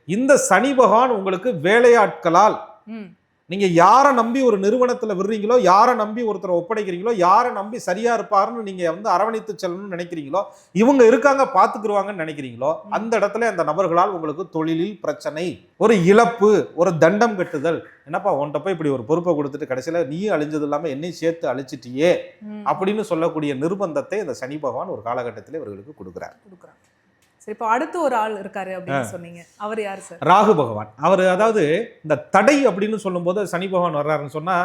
இந்த சனி பகவான் உங்களுக்கு வேலையாட்களால் நீங்க யாரை நம்பி ஒரு நிறுவனத்துல விடுறீங்களோ, யாரை நம்பி ஒருத்தரை ஒப்படைக்கிறீங்களோ, யாரை நம்பி சரியா இருப்பாருன்னு நீங்க அரவணைத்து செல்லணும்னு நினைக்கிறீங்களோ, இவங்க இருக்காங்க பாத்துக்குருவாங்கன்னு நினைக்கிறீங்களோ, அந்த இடத்துல அந்த நபர்களால் உங்களுக்கு தொழிலில் பிரச்சனை, ஒரு இழப்பு, ஒரு தண்டம் கட்டுதல். என்னப்பா உன்கிட்ட போய் இப்படி ஒரு பொறுப்பை கொடுத்துட்டு கடைசியில நீ அழிஞ்சது இல்லாம என்னையும் சேர்த்து அழிச்சிட்டியே அப்படின்னு சொல்லக்கூடிய நிர்பந்தத்தை இந்த சனி பகவான் ஒரு காலகட்டத்தில் இவர்களுக்கு கொடுக்குறார். சரி, இப்போ அடுத்து ஒரு ஆள் இருக்காரு அப்படின்னு சொன்னீங்க. அவர் யாரு சார்? ராகு பகவான். அவர் அதாவது இந்த தடை அப்படின்னு சொல்லும் போது சனி பகவான் வர்றாருன்னு சொன்னா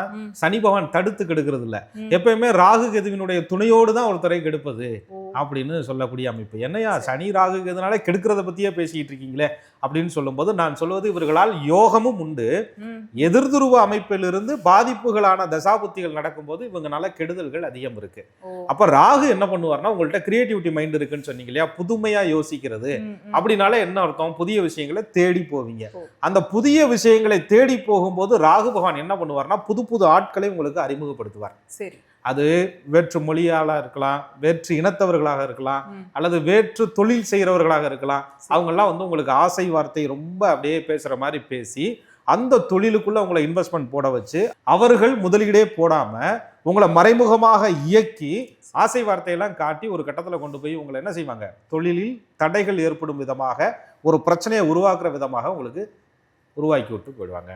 சனி பகவான் தடுத்து கெடுக்கிறது இல்ல, எப்பயுமே ராகு கேதுவினுடைய துணையோடு தான் ஒருத்தரை கெடுப்பது அப்படின்னு சொல்லக்கூடிய அமைப்பு. என்னையா சனி ராகு கேதுனால கெடுக்கிறத பத்தியே பேசிக்கிட்டு இருக்கீங்களே அப்படின்னு சொல்லும் போது நான் சொல்வது, இவர்களால் யோகமும் உண்டு, எதிர்துருவ அமைப்பிலிருந்து பாதிப்புகளான தசாபுத்திகள் நடக்கும்போது இவங்கனால கெடுதல்கள் அதிகம் இருக்கு. அப்ப ராகு என்ன பண்ணுவார்னா, உங்கள்கிட்ட கிரியேட்டிவிட்டி மைண்ட் இருக்குன்னு சொன்னீங்க இல்லையா, புதுமையா யோசிக்கிறது. அப்படினால என்ன அர்த்தம், புதிய விஷயங்களை தேடி போவீங்க. அந்த புதிய விஷயங்களை தேடி போகும்போது ராகு பகவான் என்ன பண்ணுவார்னா, புது புது ஆட்களை உங்களுக்கு அறிமுகப்படுத்துவார். சரி, அது வேற்று மொழியால இருக்கலாம், வேற்று இனத்தவர்களாக இருக்கலாம், அல்லது வேற்று தொழில் செய்யறவர்களாக இருக்கலாம். அவங்கெல்லாம் உங்களுக்கு ஆசை வார்த்தை ரொம்ப அப்படியே பேசுற மாதிரி பேசி அந்த தொழிலுக்குள்ள உங்களை இன்வெஸ்ட்மெண்ட் போட வச்சு, அவர்கள் முதலீடே போடாம உங்களை மறைமுகமாக இயக்கி ஆசை வார்த்தையெல்லாம் காட்டி ஒரு கட்டத்தில் கொண்டு போய் உங்களை என்ன செய்வாங்க, தொழிலில் தடைகள் ஏற்படும் விதமாக, ஒரு பிரச்சனையை உருவாக்குற விதமாக உங்களுக்கு உருவாக்கி விட்டு போயிடுவாங்க.